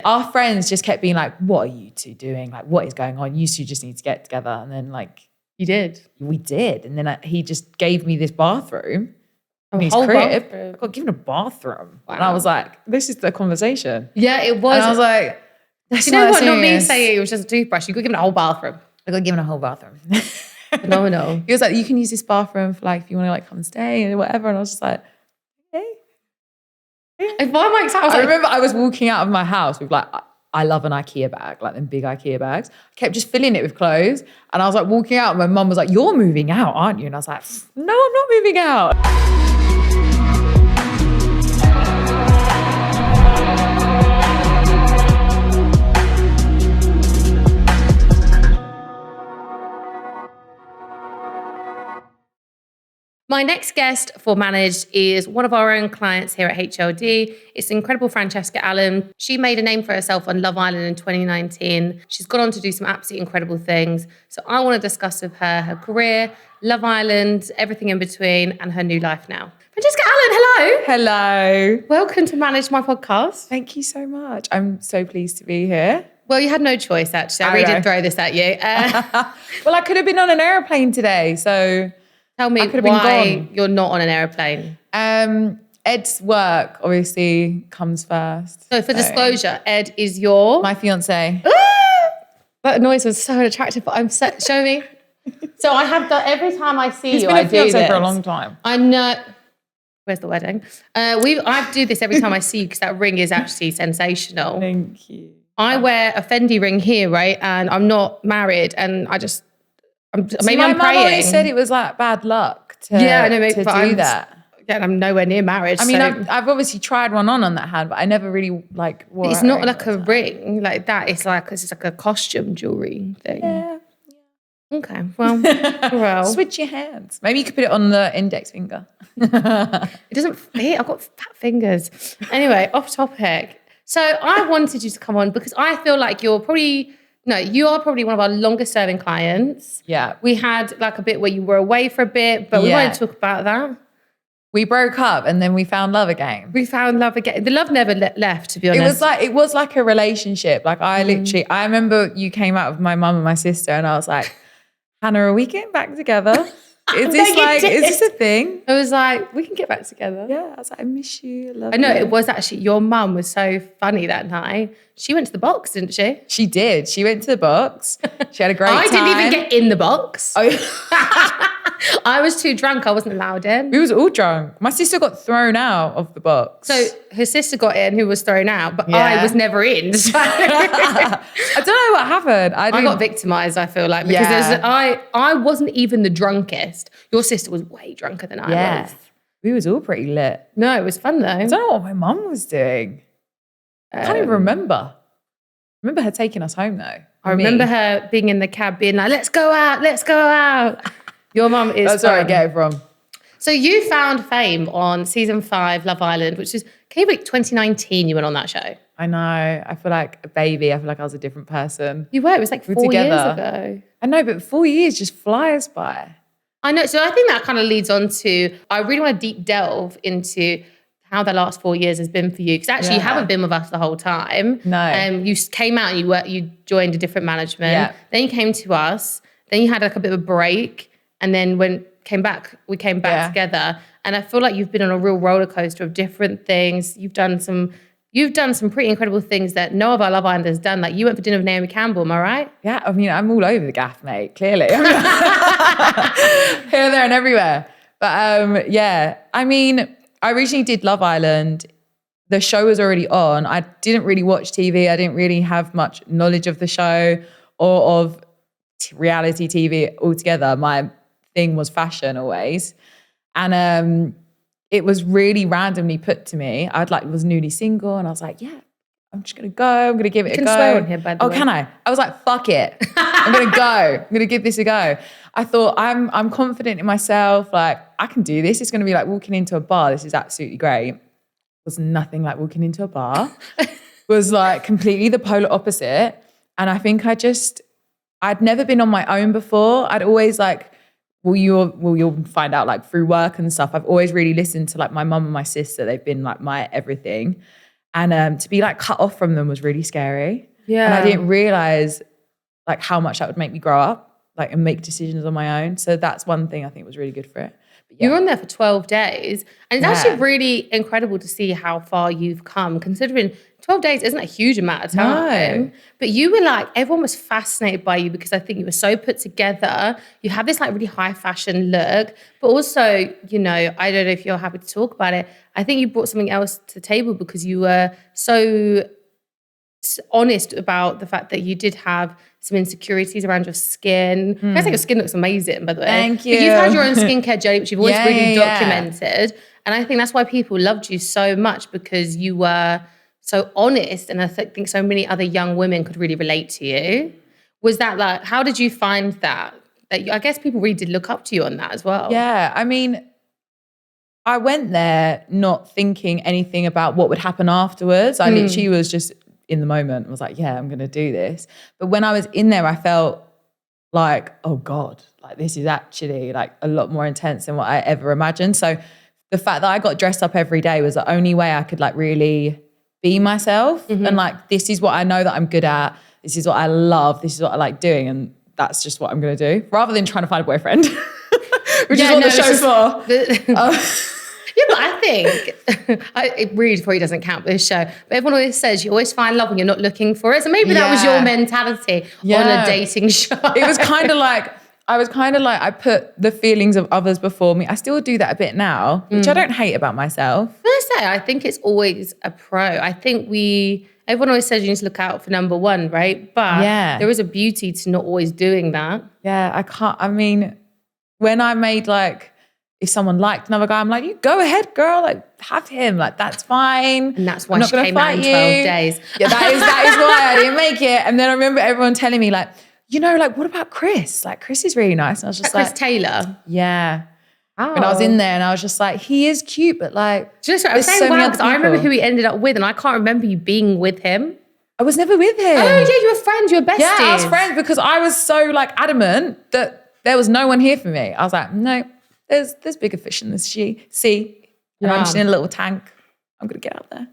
Our friends just kept being like, what are you two doing? Like, what is going on? You two just need to get together. And then like, you did. We did. And then he just gave me this bathroom in his whole crib. bathroom. I got given a bathroom. Wow. And I was like, this is the conversation. Yeah, it was. And I was like, do you know what? Not me saying it was just a toothbrush. You got given a whole bathroom. I got given a whole bathroom. Phenomenal. He was like, you can use this bathroom for like, if you want to like come and stay and whatever. And I was just like, okay. If I might, I remember I was walking out of my house with like, I love an IKEA bag, like them big IKEA bags. I kept just filling it with clothes. And I was like walking out and my mum was like, you're moving out, aren't you? And I was like, no, I'm not moving out. My next guest for Managed is one of our own clients here at HLD. It's the incredible Francesca Allen. She made a name for herself on Love Island in 2019. She's gone on to do some absolutely incredible things. So I want to discuss with her career, Love Island, everything in between, and her new life now. Francesca Allen, hello. Hello. Welcome to Manage, my podcast. Thank you so much. I'm so pleased to be here. Well, you had no choice, actually. I really did throw this at you. Well, I could have been on an aeroplane today, so... Tell me why you're not on an aeroplane. Ed's work obviously comes first. So for disclosure, Ed is your... My fiance. That noise was so unattractive, but show me. So I have done, every time I see He's you, been I a do fiance this. for a long time. I know... Where's the wedding? I do this every time I see you because that ring is actually sensational. Thank you. I wear a Fendi ring here, right? And I'm not married and maybe I'm praying. My mum always said it was like bad luck to do that. Yeah, I'm nowhere near marriage. I mean, I've obviously tried one on that hand, but I never really like wore it. It's not like a ring like that. It's just like a costume jewelry thing. Yeah. Okay, well. Switch your hands. Maybe you could put it on the index finger. It doesn't fit. I've got fat fingers. Anyway, off topic. So I wanted you to come on because I feel like you are probably one of our longest serving clients. Yeah. We had like a bit where you were away for a bit, but we won't talk about that. We broke up and then we found love again. We found love again. The love never left, to be honest. It was like a relationship. Like I remember you came out with my mum and my sister and I was like, Hannah, are we getting back together? Is this a thing? I was like, we can get back together. Yeah, I was like, I miss you. I love you. I know, it was actually, your mum was so funny that night. She went to the box, didn't she? She did. She went to the box. She had a great time. I didn't even get in the box. Oh. I was too drunk. I wasn't allowed in. We was all drunk. My sister got thrown out of the box. So her sister got in, who was thrown out, but I was never in. So. I don't know what happened. I got victimised, I feel like, because I wasn't even the drunkest. Your sister was way drunker than I was. We was all pretty lit. No, it was fun though. I don't know what my mum was doing. I can't even remember. I remember her taking us home though. I remember her being in the cab being like, let's go out, let's go out. Your mum is That's where I get it from. So you found fame on season 5, Love Island, which is, can you believe 2019 you went on that show? I know. I feel like a baby. I feel like I was a different person. You were. It was like 4 years ago. I know, but 4 years just flies by. I know. So I think that kind of leads on to, I really want to deep delve into how the last 4 years has been for you. Because actually you haven't been with us the whole time. No. You came out and you joined a different management. Yeah. Then you came to us. Then you had like a bit of a break. And then we came back together. And I feel like you've been on a real roller coaster of different things. You've done some pretty incredible things that no other Love Island has done. Like you went for dinner with Naomi Campbell, am I right? Yeah, I mean, I'm all over the gaff, mate, clearly. Here, there and everywhere. But I mean, I originally did Love Island. The show was already on. I didn't really watch TV. I didn't really have much knowledge of the show or of reality TV altogether. My thing was fashion always. And it was really randomly put to me. Was newly single and I was like, yeah, I'm just going to go. I'm going to give it a go. You can swear on here, by the way. Oh, can I? I was like, fuck it. I'm going to go. I'm going to give this a go. I thought I'm confident in myself. Like I can do this. It's going to be like walking into a bar. This is absolutely great. It was nothing like walking into a bar. It was like completely the polar opposite. And I think I'd never been on my own before. I'd always you'll find out like through work and stuff. I've always really listened to like my mum and my sister. They've been like my everything. And to be like cut off from them was really scary. Yeah. And I didn't realize like how much that would make me grow up, like, and make decisions on my own. So that's one thing I think was really good for it. But You were on there for 12 days. And it's actually really incredible to see how far you've come, considering 12 days isn't a huge amount of time. No. But you were like, everyone was fascinated by you because I think you were so put together. You have this like really high fashion look, but also, you know, I don't know if you're happy to talk about it. I think you brought something else to the table because you were so honest about the fact that you did have some insecurities around your skin. I think your skin looks amazing, by the way. Thank you. But you've had your own skincare journey, which you've always really Yeah. documented. And I think that's why people loved you so much, because you were so honest. And I think so many other young women could really relate to you. Was that like, how did you find that? I guess people really did look up to you on that as well. Yeah, I mean, I went there not thinking anything about what would happen afterwards. I literally was just in the moment and was like, yeah, I'm going to do this. But when I was in there, I felt like, oh God, like this is actually like a lot more intense than what I ever imagined. So the fact that I got dressed up every day was the only way I could like really be myself. And like, this is what I know that I'm good at. This is what I love. This is what I like doing. And that's just what I'm going to do, rather than trying to find a boyfriend, which is what the show's for. Yeah, but I think it really probably doesn't count with this show. But everyone always says you always find love when you're not looking for it. So maybe that was your mentality on a dating show. It was kind of like, I put the feelings of others before me. I still do that a bit now, which I don't hate about myself. I think it's always a pro. I think everyone always says you need to look out for number one, right? But there is a beauty to not always doing that. Yeah, I mean, when I made like, if someone liked another guy, I'm like, you go ahead, girl, like have him, like that's fine. And that's why she came out in 12 days. Yeah, that is why I didn't make it. And then I remember everyone telling me like, you know, like what about Chris? Like Chris is really nice. And I was just like, Chris Taylor. Yeah. Oh. When I was in there and I was just like, he is cute, but like, just I was saying wow, because I remember who he ended up with and I can't remember you being with him. I was never with him. Oh yeah, you were friends, you were besties. Yeah, I was friends because I was so like adamant that there was no one here for me. I was like, no. There's bigger fish in this sea. And I'm just in a little tank. I'm going to get out there.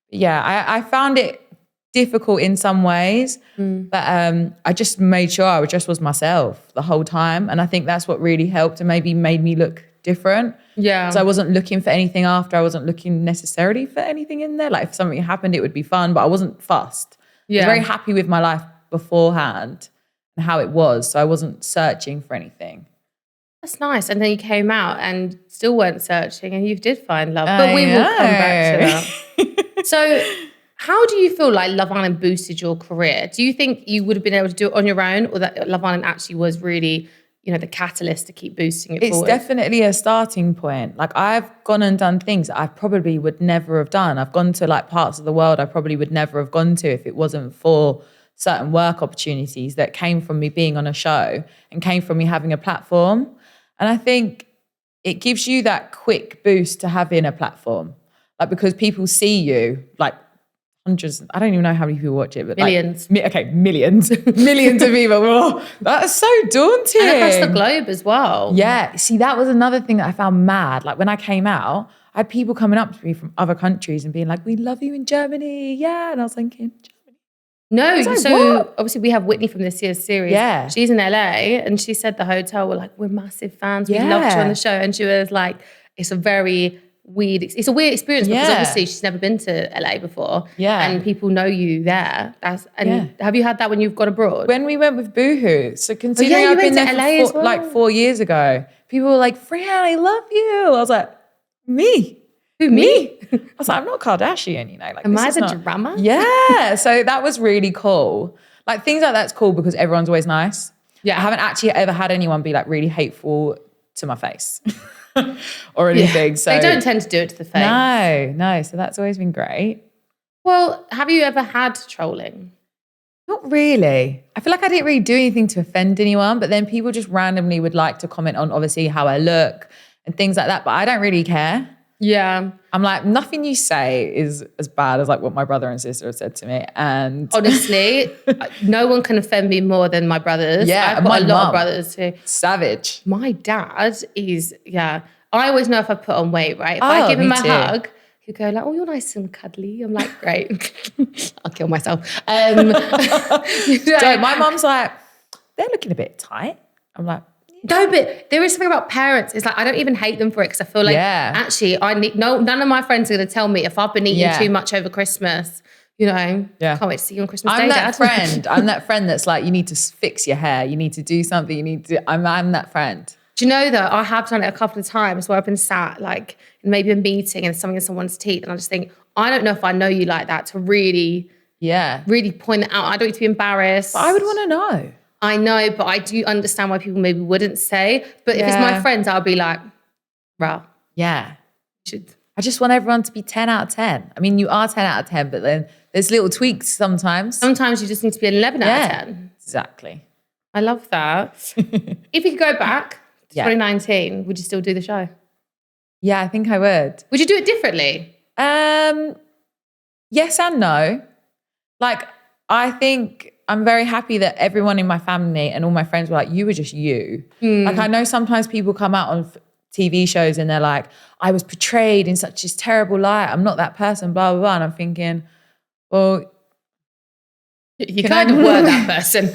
But yeah, I found it difficult in some ways, but I just made sure I just was myself the whole time. And I think that's what really helped and maybe made me look different. Yeah. So I wasn't looking for anything after. I wasn't looking necessarily for anything in there. Like if something happened, it would be fun, but I wasn't fussed. Yeah. I was very happy with my life beforehand and how it was. So I wasn't searching for anything. That's nice. And then you came out and still weren't searching and you did find love. But we will come back to that. So how do you feel like Love Island boosted your career? Do you think you would have been able to do it on your own, or that Love Island actually was really, you know, the catalyst to keep boosting it forward? It's definitely a starting point. Like I've gone and done things that I probably would never have done. I've gone to like parts of the world I probably would never have gone to if it wasn't for certain work opportunities that came from me being on a show and came from me having a platform. And I think it gives you that quick boost to having a platform. Like because people see you, like hundreds, I don't even know how many people watch it, but millions. Like, millions. Millions of people. Oh, that's so daunting. And across the globe as well. Yeah. See, that was another thing that I found mad. Like when I came out, I had people coming up to me from other countries and being like, we love you in Germany. Yeah. And I was thinking, no, like, so what? obviously we have Whitney from this year's series. Yeah. She's in LA and she said the hotel were like, we're massive fans. We loved you on the show. And she was like, it's a very weird experience because obviously she's never been to LA before. Yeah. And people know you there. Have you had that when you've gone abroad? When we went with Boohoo. So considering I've been there for like 4 years ago, people were like, Fran, I love you. I was like, me? Who, me? I was like, I'm not Kardashian, you know. Like, am I the drama? Yeah. So that was really cool. Like things like that's cool because everyone's always nice. Yeah. I haven't actually ever had anyone be like really hateful to my face or anything. So they don't tend to do it to the face. No. So that's always been great. Well, have you ever had trolling? Not really. I feel like I didn't really do anything to offend anyone, but then people just randomly would like to comment on obviously how I look and things like that, but I don't really care. Yeah. I'm like, nothing you say is as bad as like what my brother and sister have said to me. And honestly, no one can offend me more than my brothers. Yeah, I've got a lot of brothers too. Savage. My dad is, I always know if I put on weight, right? If I give him a hug, who go like, oh, you're nice and cuddly. I'm like, great. I'll kill myself. So my mum's like, they're looking a bit tight. I'm like, no, but there is something about parents. It's like, I don't even hate them for it because I feel like, actually, none of my friends are going to tell me if I've been eating too much over Christmas. Can't wait to see you on Christmas Day, Dad. I'm that friend that's like, you need to fix your hair. You need to do something. I'm that friend. Do you know that I have done it a couple of times where I've been sat like in maybe a meeting and something in someone's teeth, and I just think, I don't know if I know you like that to really point it out. I don't need to be embarrassed. But I would want to know. I know, but I do understand why people maybe wouldn't say. But if it's my friends, I'll be like, "Rah, yeah." I just want everyone to be 10 out of 10. I mean, you are 10 out of 10, but then there's little tweaks sometimes. Sometimes you just need to be an 11 out of 10. Exactly. I love that. If you could go back to 2019, would you still do the show? Yeah, I think I would. Would you do it differently? Yes and no. Like, I think I'm very happy that everyone in my family and all my friends were like, you were just you. Like, I know sometimes people come out on TV shows and they're like, I was portrayed in such this terrible light. I'm not that person, blah, blah, blah. And I'm thinking, well, you kind of were that person.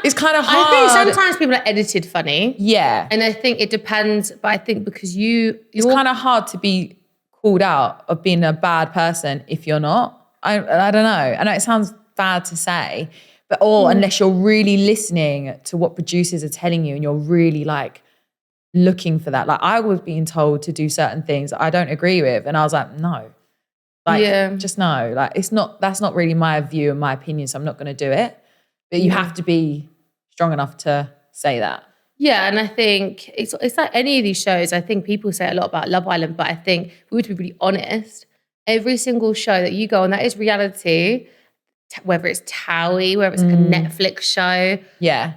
It's kind of hard. I think sometimes people are edited funny. Yeah. And I think it depends, but I think because it's kind of hard to be called out of being a bad person if you're not. I don't know. I know it sounds bad to say, but unless you're really listening to what producers are telling you and you're really like looking for that. Like, I was being told to do certain things that I don't agree with, and I was like, no. Like, just no. Like, that's not really my view and my opinion, so I'm not going to do it. But you have to be strong enough to say that. Yeah, and I think it's like any of these shows. I think people say a lot about Love Island, but I think if we were to be really honest, every single show that you go on that is reality, whether it's Towie, whether it's like a Netflix show. Yeah.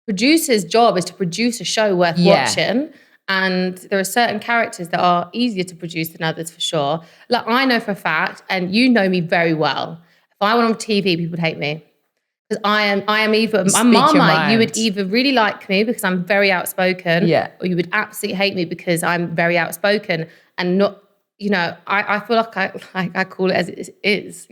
Producer's job is to produce a show worth watching. And there are certain characters that are easier to produce than others for sure. Like, I know for a fact, and you know me very well, if I went on TV, people would hate me. Because I am either, I'm Marmite, you would either really like me because I'm very outspoken, or you would absolutely hate me because I'm very outspoken and not, I feel like I call it as it is,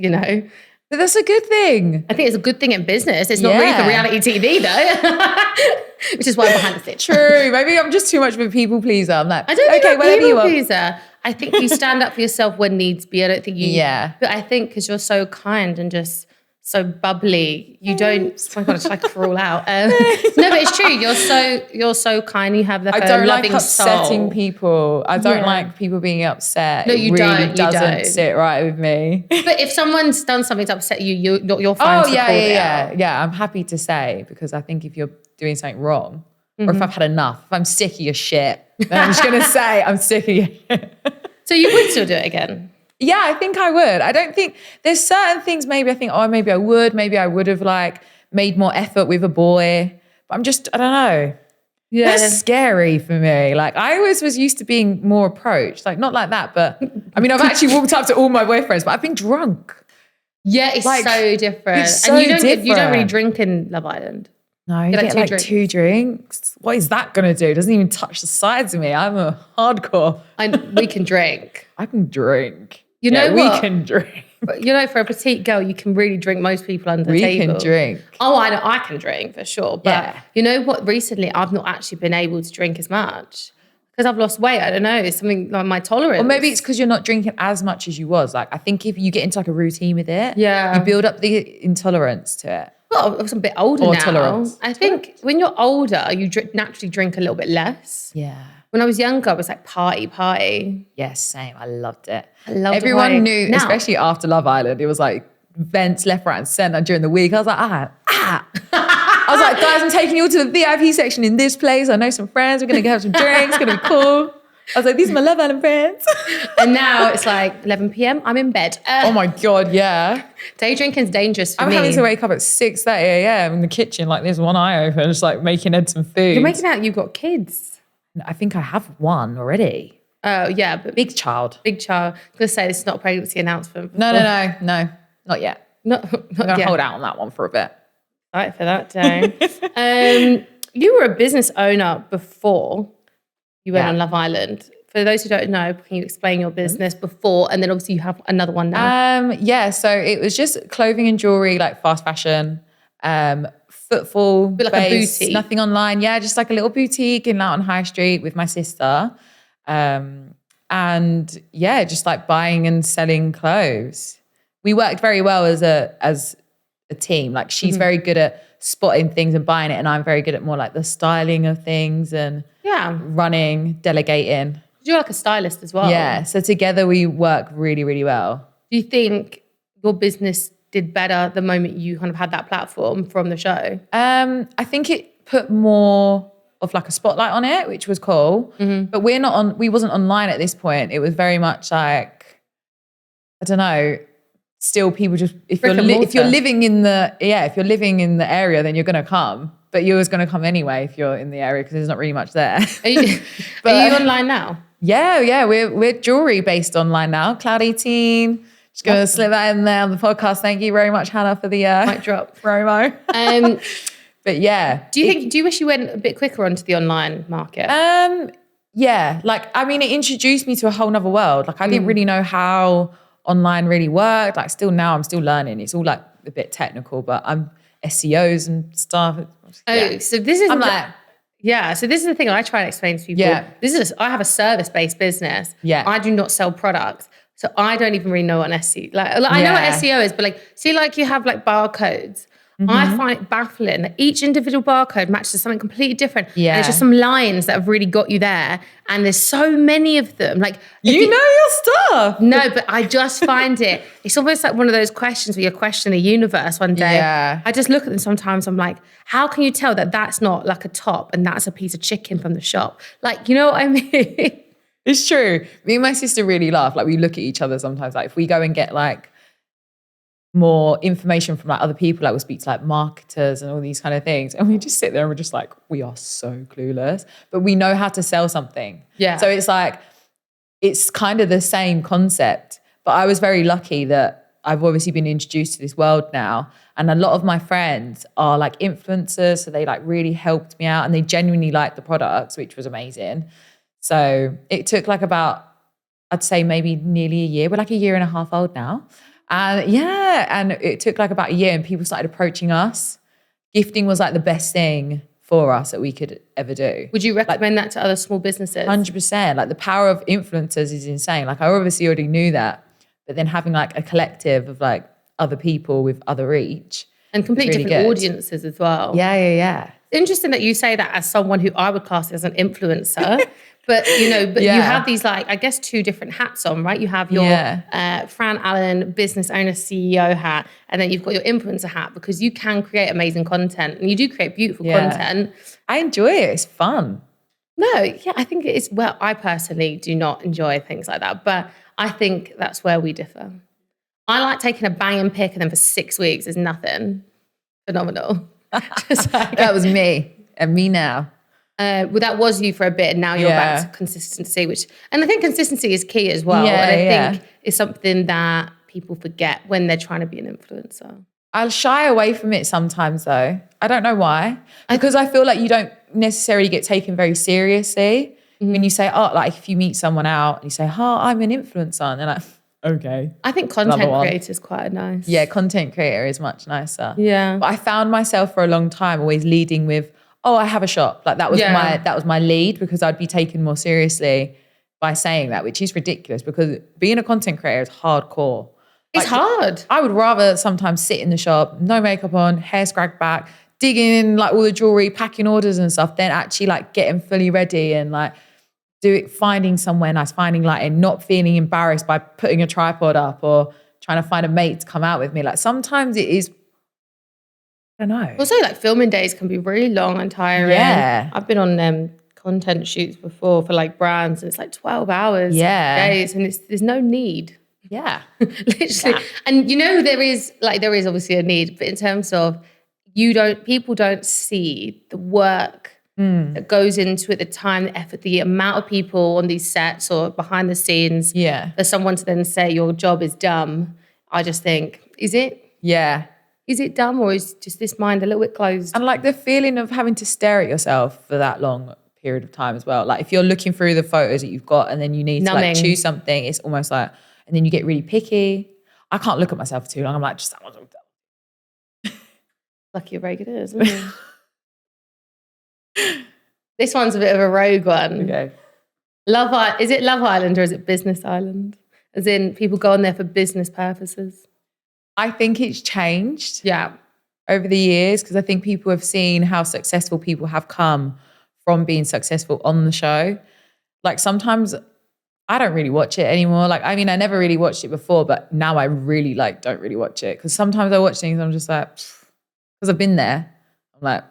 But that's a good thing. I think it's a good thing in business. It's not really for reality TV though, which is why I'm behind the scenes. True. Maybe I'm just too much of a people pleaser. I'm like, I don't think you're a people pleaser. I think you stand up for yourself when needs be. I don't think you. Yeah. But I think because you're so kind and just so bubbly, you don't. Oh my God, I just like to crawl out. No, but it's true. You're so kind. You have like I don't loving like upsetting soul. people. I don't like people being upset. No, you it really don't. doesn't sit right with me. But if someone's done something to upset you, you're fine to call it out. Yeah. I'm happy to say, because I think if you're doing something wrong, or if I've had enough, if I'm sick of your shit, then I'm just gonna say I'm sick of your shit. So you would still do it again? Yeah, I think I would. I don't think there's certain things maybe I think, maybe I would have like made more effort with a boy. But I don't know. Yeah. That's scary for me. Like, I always was used to being more approached. Like, not like that, but I mean, I've actually walked up to all my boyfriends, but I've been drunk. Yeah, it's like, so different. It's so different. You don't really drink in Love Island. No, you get like 2 drinks. What is that going to do? It doesn't even touch the sides of me. I'm a hardcore. We can drink. I can drink. You know what? We can drink. But for a petite girl, you can really drink most people under the table. We can drink. Oh, I know, I can drink for sure. But you know what? Recently, I've not actually been able to drink as much because I've lost weight. I don't know. It's something like my tolerance. Or maybe it's because you're not drinking as much as you was. Like, I think if you get into like a routine with it, you build up the intolerance to it. Well, I'm a bit older now. Tolerance. I think when you're older, you naturally drink a little bit less. Yeah. When I was younger, I was like party. Yes, same. I loved it. Everyone knew, especially after Love Island, it was like events left, right and centre during the week. I was like, I was like, guys, I'm taking you all to the VIP section in this place. I know some friends. We're going to have some drinks. It's going to be cool. I was like, these are my Love Island friends. And now it's like 11 p.m. I'm in bed. Oh my God, yeah. Day drinking's dangerous for me. I'm having to wake up at 6:30 a.m. in the kitchen, like there's one eye open, just like making Ed some food. You're making out you've got kids. I think I have one already. Oh, yeah. But Big child. I'm going to say this is not a pregnancy announcement. No, not yet. Not I'm going to hold out on that one for a bit. Right for that day. You were a business owner before you went on Love Island. For those who don't know, can you explain your business before, and then obviously you have another one now? Yeah, so it was just clothing and jewelry, like fast fashion, footfall Like based, a boutique. nothing online. Yeah, just like a little boutique in Loughton High Street with my sister. And yeah, just like buying and selling clothes. We worked very well as a team. Like she's very good at spotting things and buying it, and I'm very good at more like the styling of things and running, delegating. You're like a stylist as well. Yeah, so together we work really, really well. Do you think your business did better the moment you kind of had that platform from the show? I think it put more of like a spotlight on it, which was cool. But we wasn't online at this point. It was very much like, I don't know, still people just, if you're living in the area, then you're going to come. But you're always going to come anyway if you're in the area because there's not really much there. Are you online now? Yeah, we're jewelry based online now. Cloud 18. Just going to slip that in there on the podcast. Thank you very much, Hannah, for the mic drop promo. But yeah. Do you wish you went a bit quicker onto the online market? Yeah, like, I mean, it introduced me to a whole nother world. Like I didn't really know how online really worked. Like I'm still learning. It's all like a bit technical, but I'm SEOs and stuff. Yeah. So this is so this is the thing I try to explain to people. Yeah. I have a service-based business. Yeah. I do not sell products. So I don't even really know what an SEO, I know what SEO is, but like, see, like you have like barcodes. I find it baffling that each individual barcode matches to something completely different. Yeah. And it's just some lines that have really got you there. And there's so many of them. Like you know your stuff. No, but I just find it's almost like one of those questions where you question the universe one day. Yeah. I just look at them sometimes, I'm like, how can you tell that that's not like a top and that's a piece of chicken from the shop? Like, you know what I mean? It's true. Me and my sister really laugh. Like we look at each other sometimes. Like if we go and get like more information from like other people, like we'll speak to like marketers and all these kind of things, and we just sit there and we're just like, we are so clueless, but we know how to sell something. Yeah. So it's like, it's kind of the same concept, but I was very lucky that I've obviously been introduced to this world now, and a lot of my friends are like influencers, so they like really helped me out and they genuinely liked the products, which was amazing. So it took like about, I'd say maybe nearly a year. We're like a year and a half old now. And it took like about a year and people started approaching us. Gifting was like the best thing for us that we could ever do. Would you recommend that to other small businesses? 100%. Like the power of influencers is insane. Like I obviously already knew that, but then having like a collective of like other people with other reach. And completely really different good. audiences as well. Yeah. Interesting that you say that as someone who I would class as an influencer. But you have these like, I guess, two different hats on, right? You have your Fran Allen business owner CEO hat, and then you've got your influencer hat because you can create amazing content and you do create beautiful content. I enjoy it. It's fun. No, yeah, I think it is. Well, I personally do not enjoy things like that, but I think that's where we differ. I like taking a banging pick and then for 6 weeks is nothing. Phenomenal. That was me and me now. Well, that was you for a bit, and now you're back to consistency, and I think consistency is key as well. And I think it's something that people forget when they're trying to be an influencer. I'll shy away from it sometimes though. I don't know why. Because I feel like you don't necessarily get taken very seriously when you say, oh, like if you meet someone out and you say, oh, I'm an influencer, and they're like, okay. I think content creator is quite nice. Yeah, content creator is much nicer. Yeah. But I found myself for a long time always leading with, oh, I have a shop. Like that was my lead, because I'd be taken more seriously by saying that, which is ridiculous because being a content creator is hardcore. It's hard. I would rather sometimes sit in the shop, no makeup on, hair scragged back, digging in like all the jewelry, packing orders and stuff, then actually like getting fully ready and like finding somewhere nice, finding lighting, not feeling embarrassed by putting a tripod up or trying to find a mate to come out with me. Like sometimes it is, I don't know. Also, like filming days can be really long and tiring. Yeah. I've been on content shoots before for like brands, and it's like 12 hours days, and there's no need. Yeah. Literally. Yeah. And there is obviously a need, but in terms of people don't see the work that goes into it, the time, the effort, the amount of people on these sets or behind the scenes. Yeah. For someone to then say your job is dumb, I just think, is it? Yeah. Is it dumb, or is just this mind a little bit closed? And like the feeling of having to stare at yourself for that long period of time as well. Like if you're looking through the photos that you've got and then you need to like choose something, it's almost like, and then you get really picky. I can't look at myself for too long. I'm like, just lucky you're very good at it, isn't it? This one's a bit of a rogue one. Okay. Is it Love Island or is it Business Island? As in people go on there for business purposes. I think it's changed. Yeah. Over the years, because I think people have seen how successful people have come from being successful on the show. Like sometimes I don't really watch it anymore. Like, I mean, I never really watched it before, but now I really like don't really watch it. Because sometimes I watch things and I'm just like, because I've been there. I'm like,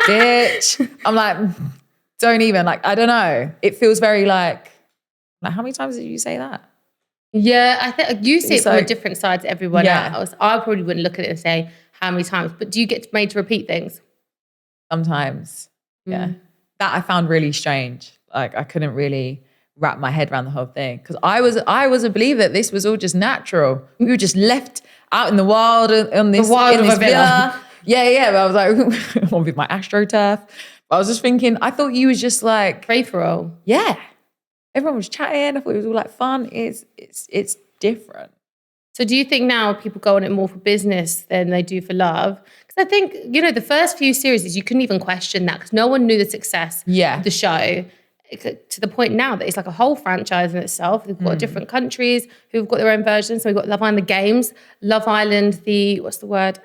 bitch. I'm like, don't even, like, I don't know. It feels very like how many times did you say that? Yeah, I think you see it from a different side to everyone Yeah. else. I probably wouldn't look at it and say how many times, but do you get made to repeat things? Sometimes, yeah. That I found really strange. Like I couldn't really wrap my head around the whole thing because I was a believer that this was all just natural. We were just left out in the wild on this, in this villa. Yeah. But I was like, with my AstroTurf. I was just thinking, I thought you was just like free for all. Yeah. Everyone was chatting. I thought it was all like fun. It's different. So do you think now people go on it more for business than they do for love? Because I think, the first few series, you couldn't even question that because no one knew the success of the show to the point now that it's like a whole franchise in itself. They've got different countries who've got their own versions. So we've got Love Island the Games, Love Island, what's the word?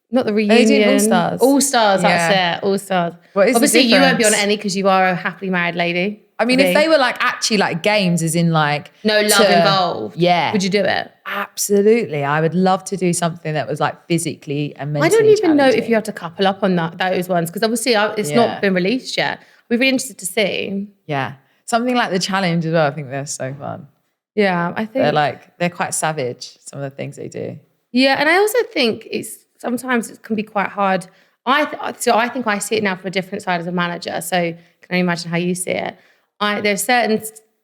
Not the reunion. All Stars. All Stars, that's it. All Stars. Obviously, you won't be on any because you are a happily married lady. I mean, if they were like actually like games as in like... No love involved. Yeah. Would you do it? Absolutely. I would love to do something that was like physically and mentally I don't even know challenging. if you have to couple up on those ones because obviously it's not been released yet. We're really interested to see. Yeah. Something like the challenge as well. I think they're so fun. Yeah, I think... They're quite savage, some of the things they do. Yeah, and I also think sometimes it can be quite hard. I think I see it now from a different side as a manager, so can only imagine how you see it. There's certain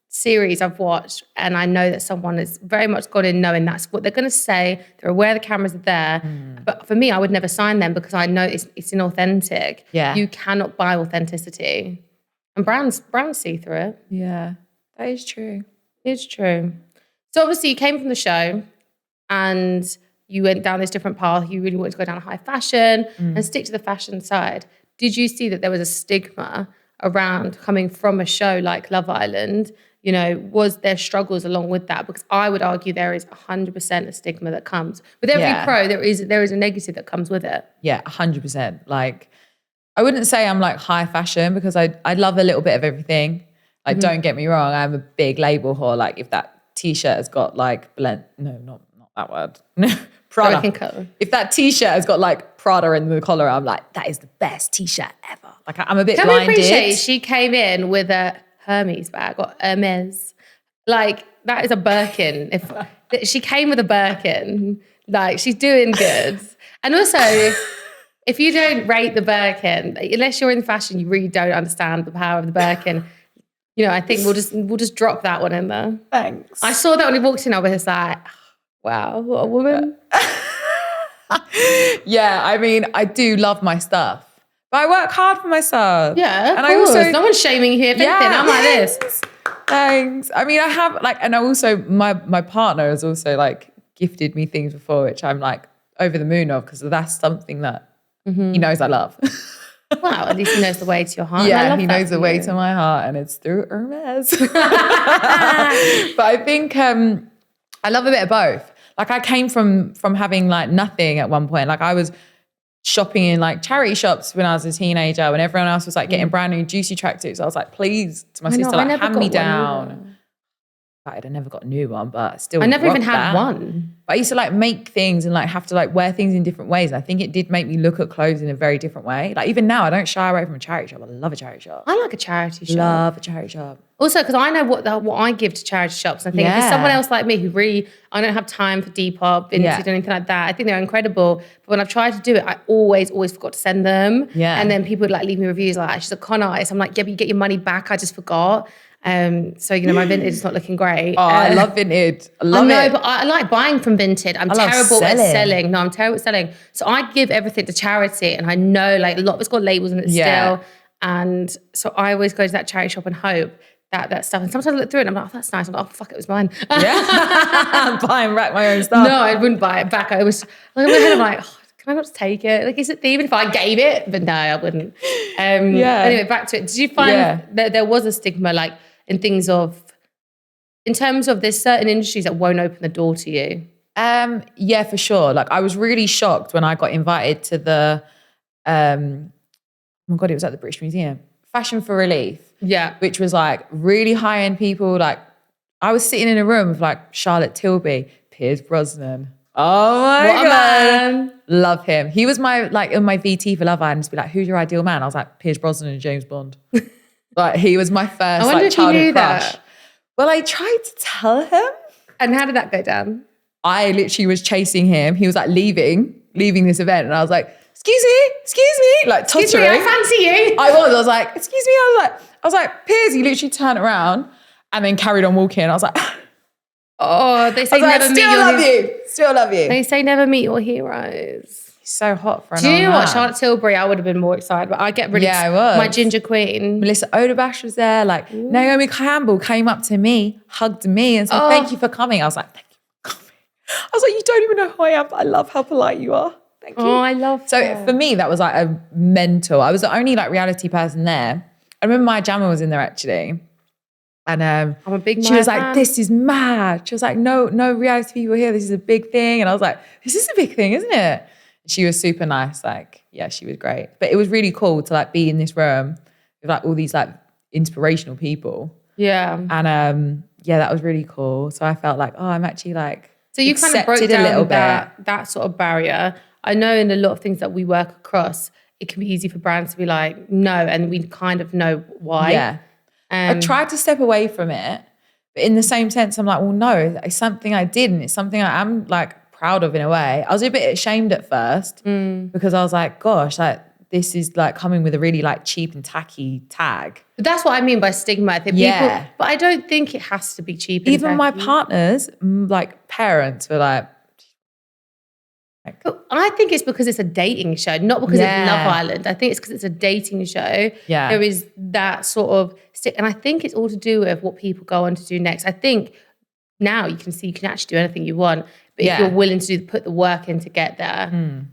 series I've watched and I know that someone has very much got in knowing that's what they're going to say. They're aware the cameras are there. But for me, I would never sign them because I know it's inauthentic. Yeah. You cannot buy authenticity. And brands see through it. Yeah, that is true. It's true. So obviously you came from the show and you went down this different path. You really wanted to go down high fashion and stick to the fashion side. Did you see that there was a stigma around coming from a show like Love Island? Was there struggles along with that? Because I would argue there is 100% a stigma that comes with every pro. There is a negative that comes with it. Yeah, 100%. Like, I wouldn't say I'm like high fashion because I love a little bit of everything. Like, don't get me wrong, I'm a big label whore. Like, if that T-shirt has got like not that word. Prada. If that T-shirt has got like Prada in the collar, I'm like, that is the best T-shirt ever. Like, I'm a bit blinded. Can we appreciate she came in with a Hermes bag or Hermes? Like, that is a Birkin. If she came with a Birkin, like, she's doing good. And also, if you don't rate the Birkin, unless you're in fashion, you really don't understand the power of the Birkin. I think we'll just drop that one in there. Thanks. I saw that when he walked in, I was like, wow, what a woman. Yeah, I mean, I do love my stuff. But I work hard for myself. Yeah, and of course. No one's shaming you here. If anything, I'm like this. Thanks. I mean, I have like, and I also, my partner has also like gifted me things before, which I'm like over the moon of because that's something that he knows I love. Wow, at least he knows the way to your heart. Yeah, he knows the way to my heart and it's through Hermes. But I think I love a bit of both. Like I came from having like nothing at one point. Like I was shopping in like charity shops when I was a teenager when everyone else was like getting brand new juicy tracksuits. I was like, please, to my sister, like hand me down. I never got a new one, but still I never even had one. But I used to like make things and like have to like wear things in different ways. And I think it did make me look at clothes in a very different way. Like even now, I don't shy away from a charity shop. I love a charity shop. I like a charity shop. Love a charity shop. Also, because I know what I give to charity shops. And I think if there's someone else like me who really, I don't have time for Depop, Vinted, or anything like that. I think they're incredible. But when I've tried to do it, I always forgot to send them. Yeah. And then people would like leave me reviews like, she's a con artist. I'm like, yeah, but you get your money back. I just forgot. So, my vintage is not looking great. Oh, I love vintage. I love I know, it. but I like buying from vintage. I'm love terrible at selling. selling. No, I'm terrible at selling. So I give everything to charity, and I know like a lot of it's got labels in it Yeah. still. And so I always go to that charity shop and hope that stuff. And sometimes I look through it and I'm like, oh, that's nice. I'm like, oh, fuck, it was mine. Yeah. I'm buying back my own stuff. No, I wouldn't buy it back. I was like, in my head, I'm like, oh, can I not just take it? Like, is it even if I gave it? But no, I wouldn't. Anyway, back to it. Did you find that there was a stigma, like in terms of there's certain industries that won't open the door to you? Yeah, for sure. Like I was really shocked when I got invited to the, oh my God, it was at the British Museum, Fashion for Relief. Yeah. Which was like really high-end people. Like I was sitting in a room with like Charlotte Tilbury, Piers Brosnan. Oh my What a God. man. Love him. He was my VT for Love Island to be like, who's your ideal man? I was like, Piers Brosnan and James Bond. Like he was my first like childhood crush. Well, I tried to tell him. And how did that go down? I literally was chasing him. He was like leaving this event. And I was like, excuse me, like tottering. Excuse me, I fancy you. I was like, excuse me. I was like, Piers, he literally turned around and then carried on walking. I was like, oh, they say never meet your Still love you. They say never meet your heroes. He's so hot for an Do you old know man. what? Charlotte Tilbury, I would have been more excited, but I get really I was. My ginger queen. Melissa Oderbash was there. Like Naomi Campbell came up to me, hugged me and said, thank you for coming. I was like, thank you for coming. I was like, you don't even know who I am, but I love how polite you are. Thank you. Oh, I love So that. for me, that was like a mental. I was the only like reality person there. I remember my Jammer was in there actually. And I'm a big she was Maya like, fan. this is mad. She was like, no reality people here. This is a big thing. And I was like, this is a big thing, isn't it? She was super nice. Like, yeah, she was great. But it was really cool to like be in this room with like all these like inspirational people. Yeah. And yeah, that was really cool. So I felt like, oh, I'm actually like, So you kind of broke accepted a little down bit. that sort of barrier. I know in a lot of things that we work across, it can be easy for brands to be like, no, and we kind of know why. Yeah. I tried to step away from it, but in the same sense, I'm like, well, no, it's something I did and it's something I am like proud of in a way. I was a bit ashamed at first because I was like, gosh, like this is like coming with a really like cheap and tacky tag. But that's what I mean by stigma. I think people, but I don't think it has to be cheap. And Even my tacky. partners, like parents were like, But I think it's because it's a dating show, not because it's Love Island. I think it's because it's a dating show. Yeah. There is that sort of stick. And I think it's all to do with what people go on to do next. I think now you can see you can actually do anything you want. But if you're willing to put the work in to get there,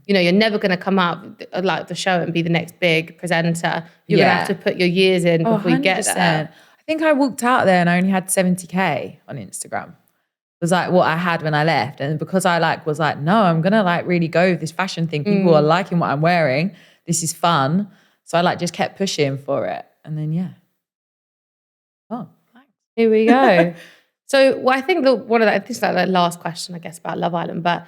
you're never going to come up like the show and be the next big presenter. You're going to have to put your years in before you get there. I think I walked out there and I only had 70K on Instagram. Was like what I had when I left. And because I like was like, no, I'm gonna like really go with this fashion thing. People are liking what I'm wearing. This is fun. So I like just kept pushing for it. And then oh, thanks. Here we go. So I think this is like the last question, I guess, about Love Island. But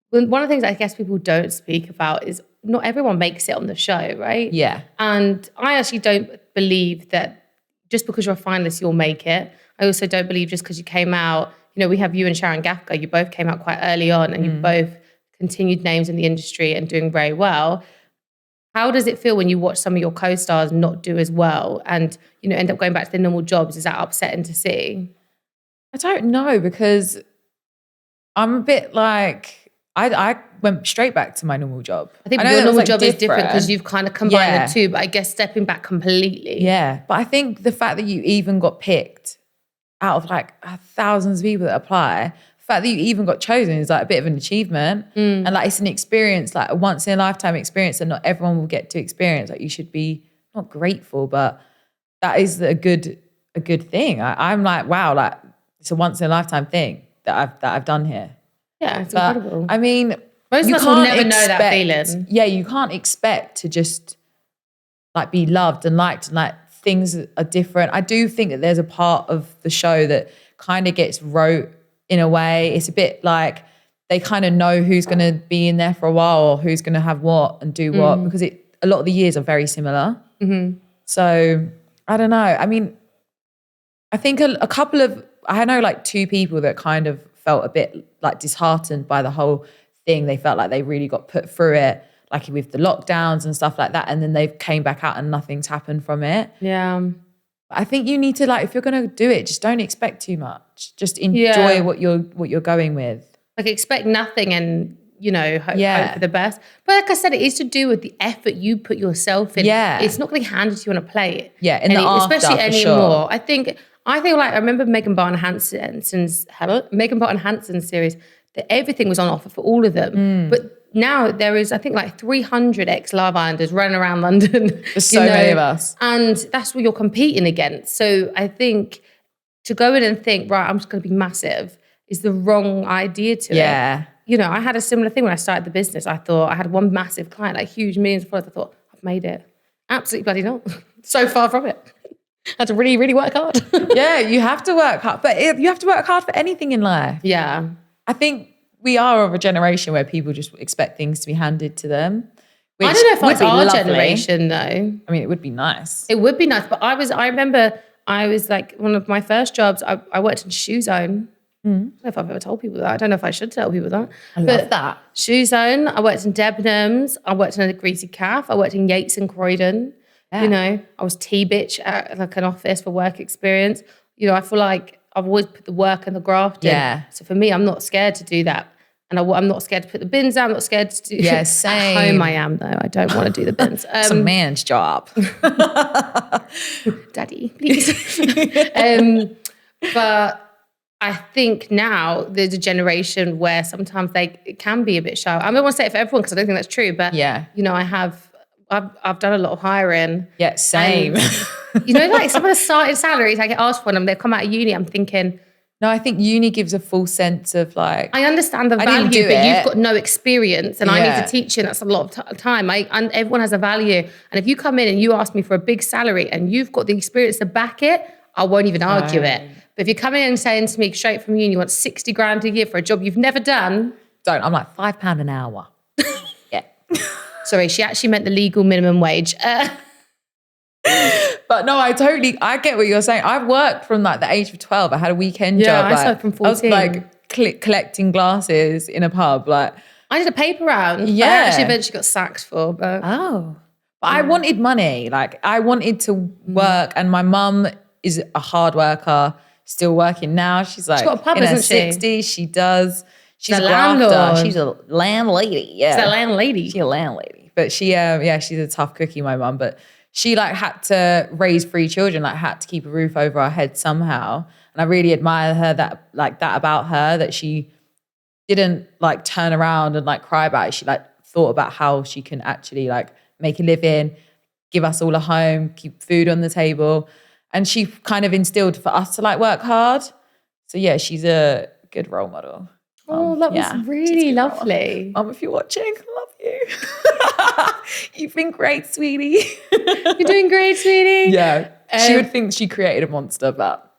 one of the things I guess people don't speak about is not everyone makes it on the show, right? Yeah. And I actually don't believe that just because you're a finalist, you'll make it. I also don't believe just because you came out, we have you and Sharon Gafka, you both came out quite early on and you both continued names in the industry and doing very well. How does it feel when you watch some of your co-stars not do as well and, end up going back to their normal jobs? Is that upsetting to see? I don't know because I'm a bit like, I went straight back to my normal job. I think know your that was, normal like, job is different because you've kind of combined the two, but I guess stepping back completely. Yeah, but I think the fact that you even got picked out of like thousands of people that apply, the fact that you even got chosen is like a bit of an achievement. And like it's an experience, like a once in a lifetime experience that not everyone will get to experience. Like you should be not grateful, but that is a good thing. I'm like, wow, like it's a once in a lifetime thing that I've done here. Yeah, it's incredible. I mean, most of us will never know that feeling. Yeah, you can't expect to just like be loved and liked and like things are different. I do think that there's a part of the show that kind of gets rote in a way. It's a bit like they kind of know who's going to be in there for a while or who's going to have what and do what because a lot of the years are very similar. So I don't know. I mean, I think a couple of, I know like two people that kind of felt a bit like disheartened by the whole thing. They felt like they really got put through it, like with the lockdowns and stuff like that. And then they came back out and nothing's happened from it. Yeah. I think you need to like, if you're going to do it, just don't expect too much. Just enjoy what you're going with. Like expect nothing and, hope for the best. But like I said, it is to do with the effort you put yourself in. Yeah. It's not going to be handed to you on a plate. Yeah, in the after, especially for anymore. sure. I think like I remember Megan Barton Hanson's series, that everything was on offer for all of them. But now there is, I think, like 300 ex-Love Islanders running around London. There's so many of us. And that's what you're competing against. So I think to go in and think, right, I'm just going to be massive is the wrong idea to it. Yeah. I had a similar thing when I started the business. I thought I had one massive client, like huge millions of followers. I thought, I've made it. Absolutely bloody not. So far from it. I had to really, really work hard. Yeah, you have to work hard. But you have to work hard for anything in life. Yeah. I think we are of a generation where people just expect things to be handed to them. I don't know if it's our generation though. I mean, it would be nice. It would be nice. But I remember I was like, one of my first jobs, I worked in Shoe Zone. I don't know if I've ever told people that. I don't know if I should tell people that. I love that. Shoe Zone, I worked in Debenhams, I worked in a Greasy Calf, I worked in Yates and Croydon. Yeah. I was T-bitch at like an office for work experience. I feel like I've always put the work and the graft in. Yeah. So for me, I'm not scared to do that. And I'm not scared to put the bins out. I'm not scared to do... Yeah, same. At home I am, though. I don't want to do the bins. It's a man's job. Daddy, please. But I think now there's a generation where sometimes it can be a bit shy. I don't want to say it for everyone because I don't think that's true. But, I've done a lot of hiring. Yeah, same. And, like some of the starting salaries I get asked for them, they come out of uni, I'm thinking... No, I think uni gives a full sense of like... I understand the value, but you've got no experience and I need to teach you, and that's a lot of time. And everyone has a value. And if you come in and you ask me for a big salary and you've got the experience to back it, I won't even argue it. But if you come in and saying to me straight from uni, you want 60 grand a year for a job you've never done... I'm like, £5 an hour. Yeah. Sorry, she actually meant the legal minimum wage. But no, I get what you're saying. I've worked from like the age of 12. I had a weekend job. I started from 14. I was like collecting glasses in a pub. Like I did a paper round. Yeah. I actually eventually got sacked for, but... Oh. But I wanted money. Like I wanted to work, and my mum is a hard worker, still working now. She's like got a pub, in her isn't she? 60s. She does. She's a a grafter. landlord. She's a landlady. Yeah. She's a landlady. She's a landlady. But she, she's a tough cookie, my mum. But she like had to raise 3 children, like had to keep a roof over our head somehow. And I really admire her that about her, that she didn't like turn around and like cry about it. She like thought about how she can actually like make a living, give us all a home, keep food on the table. And she kind of instilled for us to like work hard. So yeah, she's a good role model. Oh, that was really lovely. Mum, if you're watching, I love you. You've been great, sweetie. You're doing great, sweetie. Yeah. She would think she created a monster, but...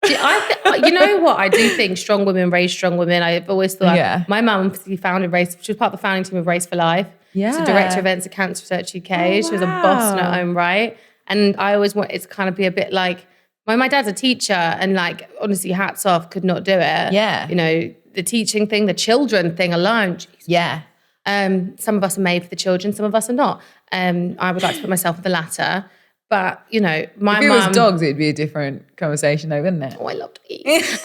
You know what? I do think strong women raise strong women. I've always thought, my mum founded Race, she was part of the founding team of Race for Life. Yeah. She's director of events at Cancer Research UK. Oh, wow. She was a boss in her own right. And I always want it to kind of be a bit like, my dad's a teacher and like, honestly, hats off, could not do it. Yeah. The teaching thing, the children thing alone. Jesus. Yeah. Some of us are made for the children, some of us are not. I would like to put myself in the latter. But, my mum... If it was dogs, it'd be a different conversation though, wouldn't it? Oh, I love to eat.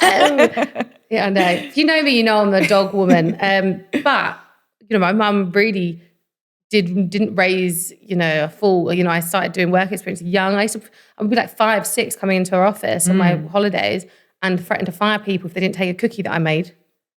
Yeah, I know. If you know me, you know I'm a dog woman. But, my mum really didn't raise, a full... I started doing work experience young. I would be like 5, 6 coming into her office on my holidays and threatened to fire people if they didn't take a cookie that I made.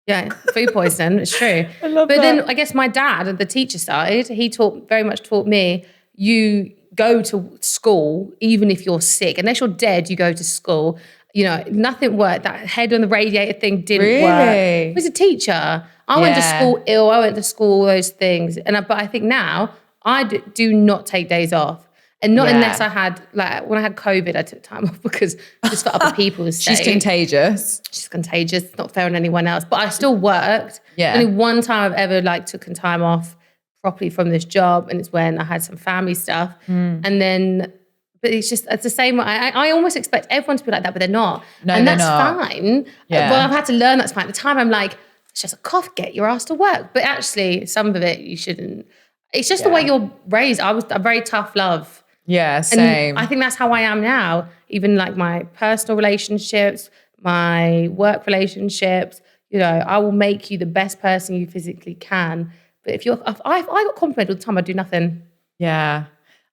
Yeah, food poisoning, it's true. I love that. But then I guess my dad, the teacher side, he very much taught me, you go to school even if you're sick. Unless you're dead, you go to school. Nothing worked. That head on the radiator thing didn't work. He was a teacher. I went to school ill. I went to school, all those things. But I think now I do not take days off. And not unless I had, like, when I had COVID, I took time off because just for other people's sake. She's contagious. She's contagious. It's not fair on anyone else. But I still worked. Yeah. Only one time I've ever, took time off properly from this job, and it's when I had some family stuff. And then, but it's the same. I almost expect everyone to be like that, but they're not. No, and they're that's not. fine. Yeah. Well, I've had to learn that's fine. At the time, I'm like, it's just a cough, get your ass to work. But actually, some of it, you shouldn't. It's just the way you're raised. I was a very tough love. Yeah, And same. I think that's how I am now. Even like my personal relationships, my work relationships, you know, I will make you the best person you physically can. But if I got complimented all the time, I'd do nothing. Yeah.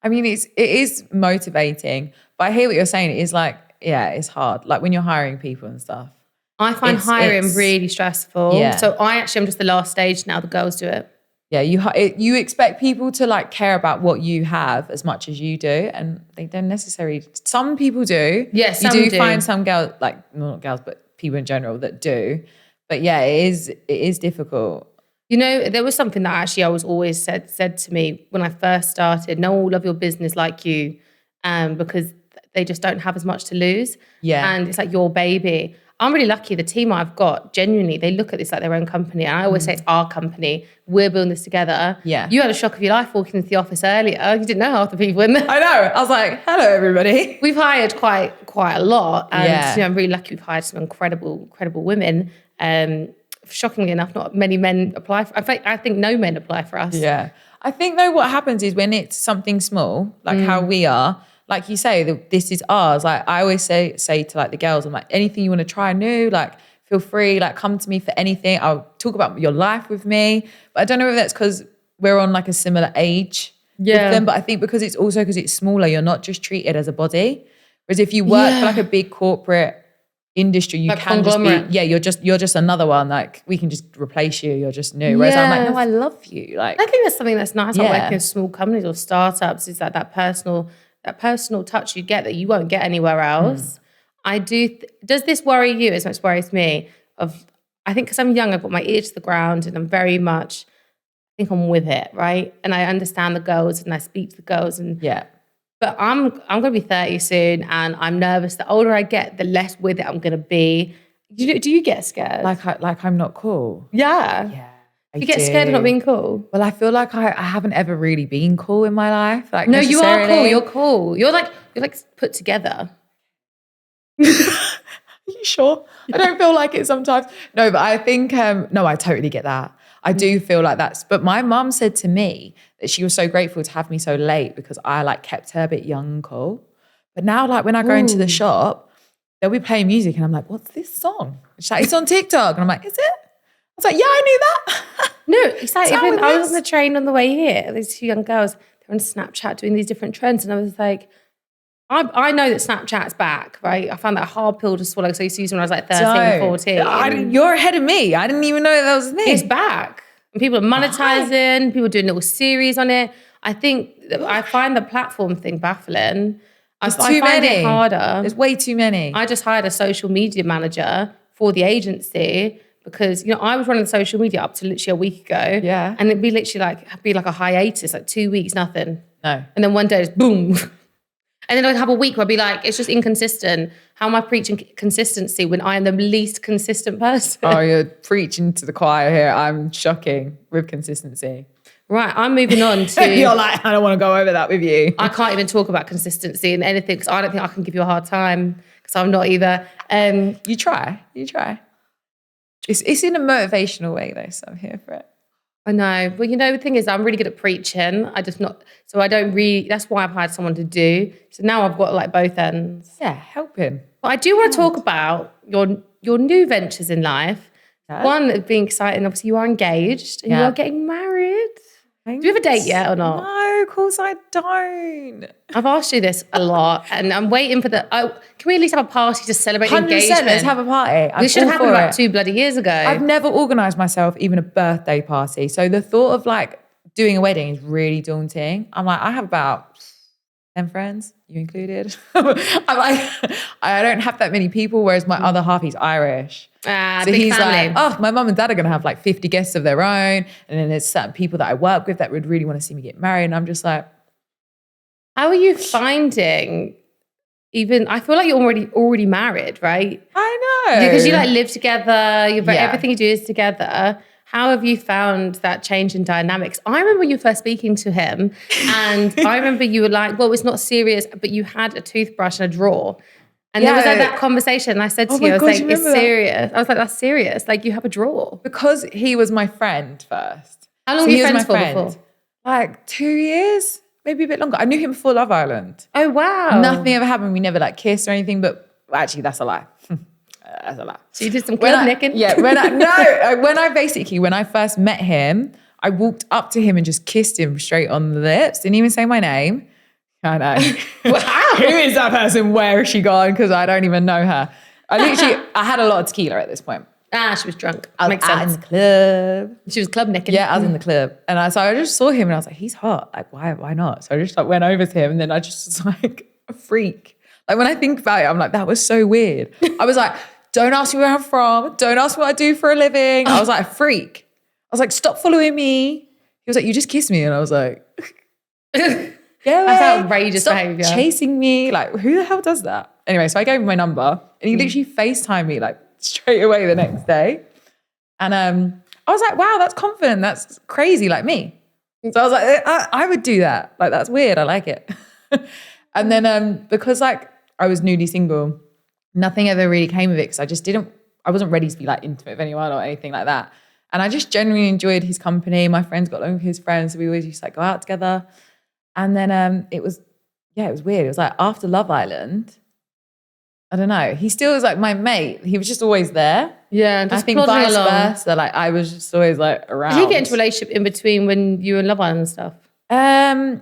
I mean, it is motivating, but I hear what you're saying. It is like, yeah, it's hard. Like when you're hiring people and stuff. I find hiring really stressful. Yeah. So I'm just the last stage now. The girls do it. Yeah, you expect people to like care about what you have as much as you do, and they don't necessarily. Some people do. Yeah, some you do do. find some girls, like not girls, but people in general that do. But yeah, it is difficult. You know, there was something that actually I was always said to me when I first started. No one will love your business like you, because they just don't have as much to lose. Yeah. And it's like your baby. I'm really lucky. The team I've got, genuinely, they look at this like their own company. And I always say it's our company. We're building this together. Yeah. You had a shock of your life walking into the office earlier. You didn't know half the people in there. I know. I was like, hello, everybody. We've hired quite a lot. And Yeah. you know, I'm really lucky we've hired some incredible women. Shockingly enough, not many men apply for. In fact, I think no men apply for us. Yeah. I think though what happens is when it's something small, like how we are, like you say, this is ours. Like I always say to like the girls, I'm like, anything you want to try new, like feel free, like come to me for anything. I'll talk about your life with me. But I don't know if that's because we're on like a similar age with them. But I think because it's smaller, you're not just treated as a body. Whereas if you work for like a big corporate industry, you like can just be, you're just another one. Like we can just replace you. You're just new. Whereas I'm like, no, I love you. Like I think that's something that's nice about working in small companies or startups is like that personal touch you get that you won't get anywhere else. I do. Does this worry you as much as worries me? I think because I'm young, I've got my ear to the ground and I'm very much, I think I'm with it, right? And I understand the girls and I speak to the girls and But I'm going to be 30 soon and I'm nervous. The older I get, the less with it I'm going to be. Do you get scared? Like I'm not cool. Yeah. Yeah. You get scared of not being cool? Well, I feel like I haven't ever really been cool in my life. Like no, you are cool. You're cool. You're like put together. Are you sure? I don't feel like it sometimes. No, but I think, no, I totally get that. I do feel like that's, but my mum said to me that she was so grateful to have me so late because I like kept her a bit young and cool. But now like when I go into the shop, they'll be playing music and I'm like, what's this song? She's like, it's on TikTok. And I'm like, is it? I was like, yeah, I knew that. No, it's like even I was on the train on the way here. These two young girls, they're on Snapchat doing these different trends. And I was like, I know that Snapchat's back, right? I found that a hard pill to swallow because I used to use it when I was like 13, 14. You're ahead of me. I didn't even know that was a thing. It's back. And people are monetizing, people are doing little series on it. I find the platform thing baffling. I find it harder. There's way too many. I just hired a social media manager for the agency because, you know, I was running social media up to literally a week ago. Yeah. And it'd be literally like a hiatus, like 2 weeks, nothing. No. And then one day it's boom. And then I'd have a week where I'd be like, it's just inconsistent. How am I preaching consistency when I am the least consistent person? Oh, you're preaching to the choir here. I'm shocking with consistency. Right, I'm moving on to... You're like, I don't want to go over that with you. I can't even talk about consistency in anything because I don't think I can give you a hard time because I'm not either. You try. It's in a motivational way though, so I'm here for it. I know. Well, you know, the thing is I'm really good at preaching. That's why I've hired someone to do. So now I've got like both ends. Yeah, helping. But I do want to talk about your new ventures in life. Yeah. One, being exciting, obviously you are engaged and you are getting married. Thanks. Do you have a date yet or not? No, of course I don't. I've asked you this a lot and I'm waiting for can we at least have a party to celebrate engagement? Let's have a party. This should have happened about 2 bloody years ago. I've never organised myself even a birthday party. So the thought of like doing a wedding is really daunting. I'm like, I have about 10 friends, you included. I'm like, I don't have that many people, whereas my other half, he's Irish. So he's family. Like, oh, my mum and dad are going to have like 50 guests of their own. And then there's certain people that I work with that would really want to see me get married. And I'm just like. How are you finding I feel like you're already married, right? I know. Because you like live together, everything you do is together. How have you found that change in dynamics? I remember when you were first speaking to him and I remember you were like, well, it's not serious, but you had a toothbrush and a drawer. And there was like that conversation. And I said to you, I was like, it's serious. I was like, that's serious. Like you have a drawer. Because he was my friend first. How long were you friends for before? Like 2 years. maybe a bit longer. I knew him before Love Island. Oh, wow. Nothing ever happened. We never like kissed or anything, but actually that's a lie. That's a lie. So you did some club nicking? Yeah, when I first met him, I walked up to him and just kissed him straight on the lips. Didn't even say my name. I know. Wow. Who is that person? Where has she gone? Because I don't even know her. I had a lot of tequila at this point. She was drunk. I was Makes out sense. in the club. She was club nicking. Yeah, I was in the club. And so I just saw him and I was like, he's hot. Like, why not? So I just like went over to him and then I just was like a freak. Like when I think about it, I'm like, that was so weird. I was like, don't ask me where I'm from. Don't ask me what I do for a living. I was like a freak. I was like, stop following me. He was like, you just kissed me. And I was like, get away. That's outrageous Stop behavior. chasing me. Like, who the hell does that? Anyway, so I gave him my number and he literally FaceTimed me like straight away the next day. And I was like, wow, that's confident. That's crazy, like me. So I was like, I would do that. Like, that's weird. I like it. And then because like I was newly single, nothing ever really came of it because I wasn't ready to be like intimate with anyone or anything like that. And I just genuinely enjoyed his company. My friends got along with his friends. So we always used to like go out together. And then it was weird. It was like after Love Island, I don't know. He still was like my mate. He was just always there. Yeah, just I think plodding vice along. versa. Like I was just always like around. Did you get into a relationship in between when you were in Love Island and stuff? I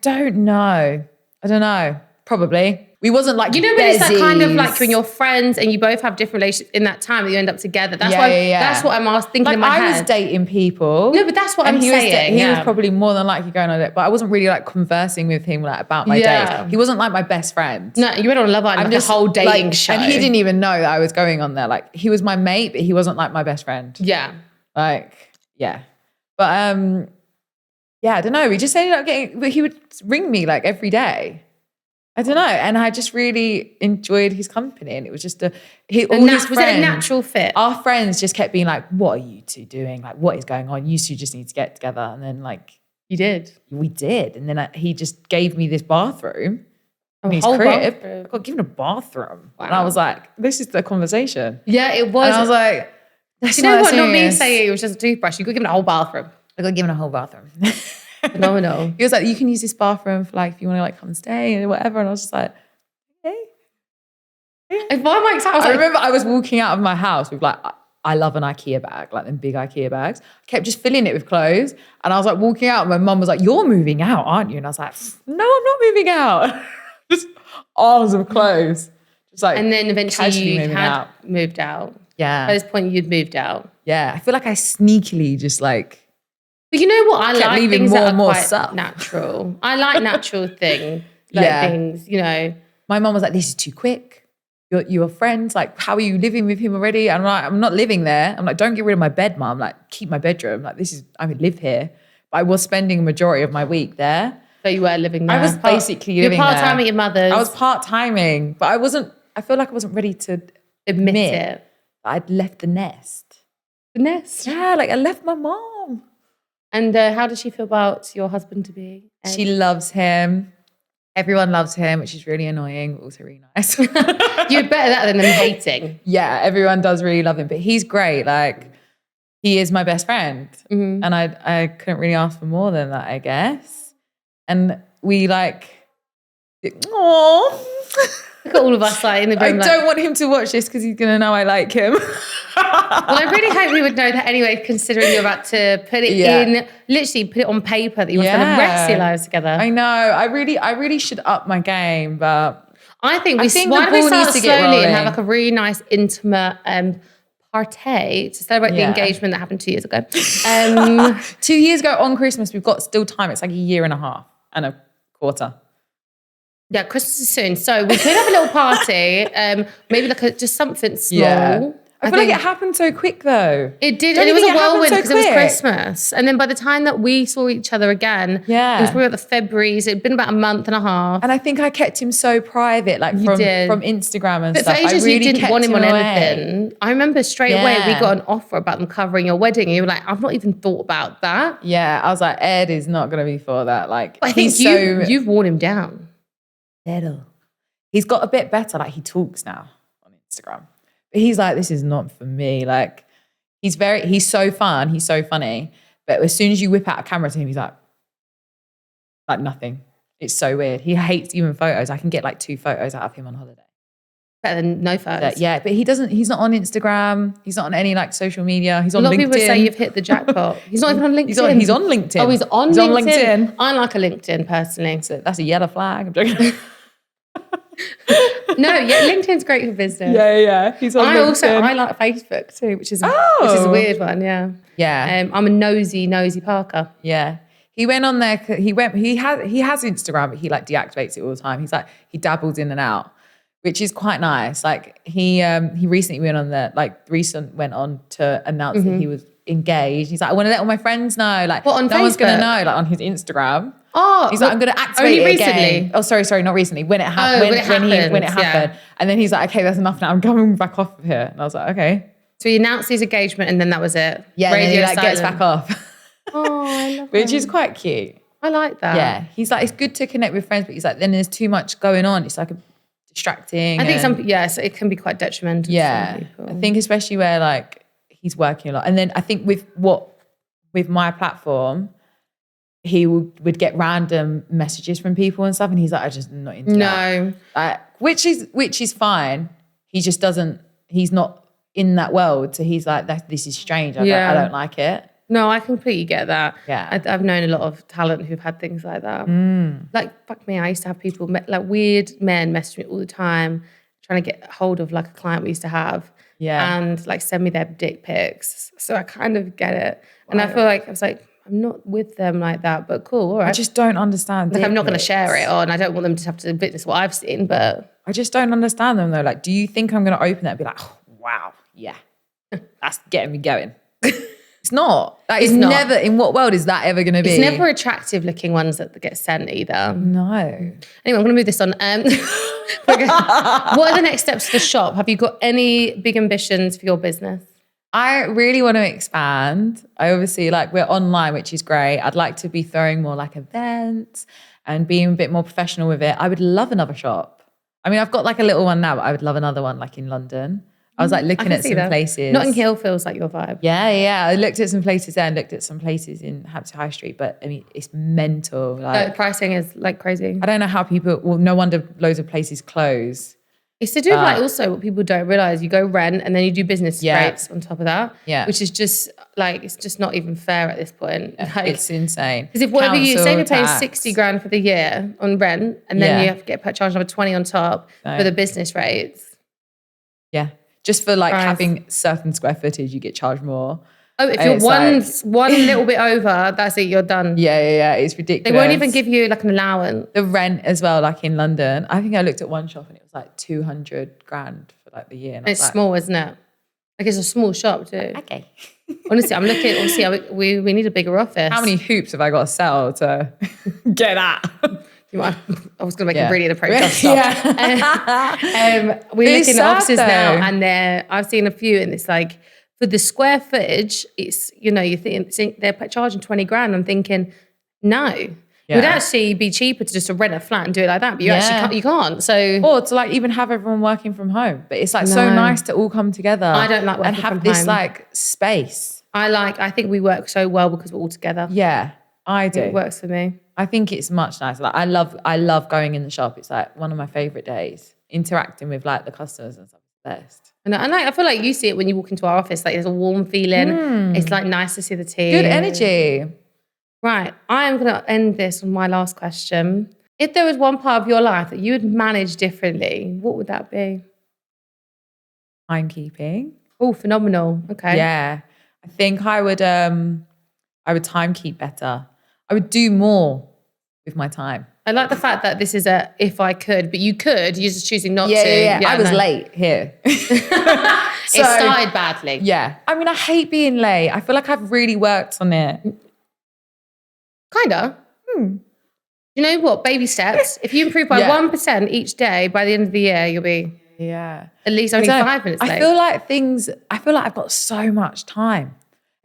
don't know. Probably. We wasn't like You know when it's that kind of like bezies. when you're friends and you both have different relationships in that time that you end up together. That's Yeah, why. yeah, yeah. That's what I'm thinking Like in my I head. was dating people. No, but that's what and I'm he saying. He was yeah. probably more than likely going on it, but I wasn't really like conversing with him like about my Yeah. dates. He wasn't like my best friend. No, you went on Love Island, like a whole dating like, show. and he didn't even know that I was going on there. Like he was my mate, but he wasn't like my best friend. Yeah. Like, yeah. But yeah, I don't know. We just ended up getting, but he would ring me like every day. I don't know. And I just really enjoyed his company. And it was just Was it a natural fit? Our friends just kept being like, what are you two doing? Like, what is going on? You two just need to get together. And then like, You did. we did. And then he just gave me this bathroom in his whole crib. bathroom. I got given a bathroom. Wow. And I was like, this is the conversation. Yeah, it was. And I was like, that's Do you know not what? Not me serious. saying it was just a toothbrush. You got given a whole bathroom. I got given a whole bathroom. Phenomenal. He was like, you can use this bathroom for like, if you want to like come and stay and whatever. And I was just like, okay. And why am I excited? I remember I was walking out of my house with like, I love an IKEA bag, like them big IKEA bags. I kept just filling it with clothes. And I was like walking out and my mum was like, you're moving out, aren't you? And I was like, no, I'm not moving out. Just arms of clothes. Just like, And then eventually casually you moving had out. moved out. Yeah. By this point, you'd moved out. Yeah. I feel like I sneakily just like, But you know what? I kept like leaving things more that and are more quite stuff. natural. I like natural things, you know. my mum was like, this is too quick. You're friends. Like, how are you living with him already? I'm like, I'm not living there. I'm like, don't get rid of my bed, mum. Like, keep my bedroom. Like, I would live here. But I was spending a majority of my week there. So you were living there. I was basically You're living there. part-time at your mother's. I was part-timing, but I feel like I wasn't ready to Admit it. that I'd left the nest. The nest. Yeah, like I left my mom. And how does she feel about your husband-to-be? She loves him. Everyone loves him, which is really annoying, but also really nice. You're better that than them hating. Yeah, everyone does really love him, but he's great. Like, he is my best friend. Mm-hmm. And I couldn't really ask for more than that, I guess. And we like, aww. Look at all of us like in the I room. don't want him to watch this because he's going to know I like him. Well, I really hope he would know that anyway, considering you're about to put it in, literally put it on paper that you want to spend the rest of your lives together. I know. I really should up my game, but I think the why don't we ball start needs to get slowly and have rolling. like a really nice intimate party to celebrate the engagement that happened 2 years ago. 2 years ago on Christmas, we've got still time. It's like a year and a half and a quarter. Yeah, Christmas is soon. So we could have a little party, maybe like just something small. Yeah. I feel like it happened so quick though. It did, Don't and you it was think a it happened whirlwind so because it was quick? Christmas. And then by the time that we saw each other again, it was probably about the February, so it'd been about a month and a half. And I think I kept him so private, like from Instagram and But stuff. for ages I really you didn't kept want him on away. anything. I remember straight away we Yeah. got an offer about them covering your wedding, and you were like, I've not even thought about that. Yeah, I was like, Ed is not going to be for that. Like, But I think you've worn him down. little. He's got a bit better. Like, he talks now on Instagram. But he's like, this is not for me. Like, he's so fun. He's so funny. But as soon as you whip out a camera to him, he's like Like nothing. It's so weird. He hates even photos. I can get like 2 photos out of him on holiday. Better than no photos. But he's not on Instagram. He's not on any like social media. He's on LinkedIn. A lot of people say you've hit the jackpot. He's not even on LinkedIn. He's on LinkedIn. Oh, he's on LinkedIn. I like a LinkedIn personally. So that's a yellow flag. I'm joking. No, yeah, LinkedIn's great for business. Yeah. He's on LinkedIn. I like Facebook too, which is a weird one. Yeah. Yeah. I'm a nosy Parker. Yeah. He went on there. He has Instagram, but he like deactivates it all the time. He's like, he dabbles in and out, which is quite nice. Like he recently went on to announce that he was engaged. He's like, I want to let all my friends know. Like, what, on no Facebook? one's gonna know. Like on his Instagram. Oh, he's like, I'm gonna activate it recently? again. Oh, sorry, not recently. When it happened. When it happened. Yeah. And then he's like, okay, that's enough now. I'm coming back off of here. And I was like, okay. So he announced his engagement, and then that was it. Yeah, and then he like gets back off. Oh, I love Which is quite cute. I like that. Yeah, he's like, it's good to connect with friends, but he's like, then there's too much going on. It's like distracting. I think so it can be quite detrimental. Yeah, to some people. I think especially where like he's working a lot, and then I think with my platform, he would get random messages from people and stuff, and he's like, I'm just not into that. Which is fine. He just doesn't. He's not in that world, so he's like, this is strange. I don't like it. No, I completely get that. Yeah. I've known a lot of talent who've had things like that. Like, fuck me, I used to have people, like weird men message me all the time, trying to get hold of like a client we used to have. Yeah. And like send me their dick pics. So I kind of get it. And I feel like, I was like, I'm not with them like that, but cool, all right. I just don't understand. Like, I'm not going to share it on. I don't want them to have to witness what I've seen, but. I just don't understand them though. Like, do you think I'm going to open that and be like, oh, wow, yeah, that's getting me going? It's not. Like, it's never, in what world is that ever going to be? It's never attractive looking ones that get sent either. No. Anyway, I'm going to move this on. What are the next steps for the shop? Have you got any big ambitions for your business? I really want to expand. I obviously, like, we're online, which is great. I'd like to be throwing more like events and being a bit more professional with it. I would love another shop. I mean, I've got like a little one now, but I would love another one like in London. I was like looking at some places. Notting Hill feels like your vibe. Yeah. I looked at some places there and looked at some places in Hampstead High Street, but I mean, it's mental. Like, the pricing is like crazy. I don't know how no wonder loads of places close. It's to do with like also what people don't realise. You go rent and then you do business rates on top of that. Yeah. Which is just like, it's just not even fair at this point. Like, it's insane. Because if whatever say you're paying 60 grand for the year on rent and then you have to get charged another 20 on top for the business rates. Yeah. Just for like having certain square footage, you get charged more. Oh, if you're one little bit over, that's it, you're done. Yeah. It's ridiculous. They won't even give you like an allowance. The rent as well, like in London. I think I looked at one shop and it was like 200 grand for like the year. And it's small, isn't it? Like it's a small shop too. Okay. Honestly, I'm looking, obviously, we need a bigger office. How many hoops have I got to sell to get that? I was going to make a brilliant approach. We're looking at offices now, and I've seen a few, and it's like for the square footage, it's you think they're charging 20 grand. I'm thinking, no, it would actually be cheaper to just rent a flat and do it like that, but you can't. So or to like even have everyone working from home, but it's like so nice to all come together. I don't like working and have from this home. like space. I think we work so well because we're all together. Yeah, I do. It works for me. I think it's much nicer. Like I love going in the shop. It's like one of my favorite days. Interacting with like the customers and stuff is the best. And I feel like you see it when you walk into our office. Like there's a warm feeling. It's like nice to see the team. Good energy. Right. I am going to end this on my last question. If there was one part of your life that you would manage differently, what would that be? Timekeeping. Oh, phenomenal. Okay. Yeah. I think I would timekeep better. I would do more with my time. I like the fact that this is a if I could, but you're just choosing not to. Yeah, I was late here. It started badly. Yeah. I mean, I hate being late. I feel like I've really worked on it. Kinda. You know what? Baby steps. If you improve by 1% each day, by the end of the year, you'll be at least only 5 minutes late. I feel like I've got so much time.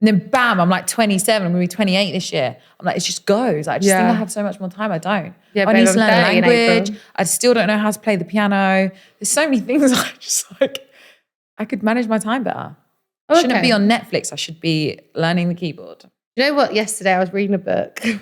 And then bam, I'm like 27, I'm going to be 28 this year. I'm like, it just goes. I just think I have so much more time. I don't. Yeah, I need to learn a language. I still don't know how to play the piano. There's so many things I just like, I could manage my time better. I shouldn't be on Netflix. I should be learning the keyboard. You know what? Yesterday I was reading a book and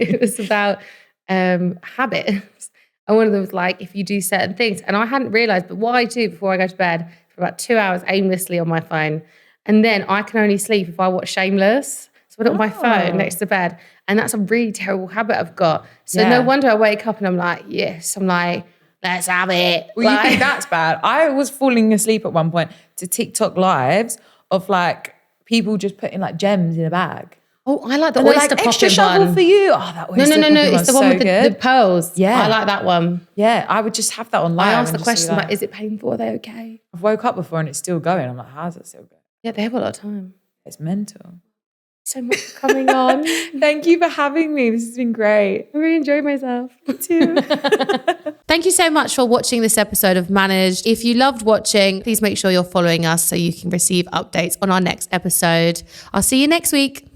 it was about habits. And one of them was like, if you do certain things, and I hadn't realized, but what I do before I go to bed for about 2 hours aimlessly on my phone, and then I can only sleep if I watch Shameless. So I put it on my phone next to bed, and that's a really terrible habit I've got. So no wonder I wake up and I'm like, yes, I'm like, let's have it. Well, you think that's bad? I was falling asleep at one point to TikTok lives of like people just putting like gems in a bag. Oh, I like the And oyster like, extra popping shovel one. for you. Oh, that oyster No. popping It's one's the one so with the good. pearls. Yeah. I like that one. Yeah, I would just have that on live. I asked and the just question, do like, that. is it painful? Are they okay? I've woke up before and it's still going. I'm like, how's it still going? Yeah, they have a lot of time. It's mental. So much for coming on. Thank you for having me. This has been great. I really enjoyed myself. Me too. Thank you so much for watching this episode of Managed. If you loved watching, please make sure you're following us so you can receive updates on our next episode. I'll see you next week.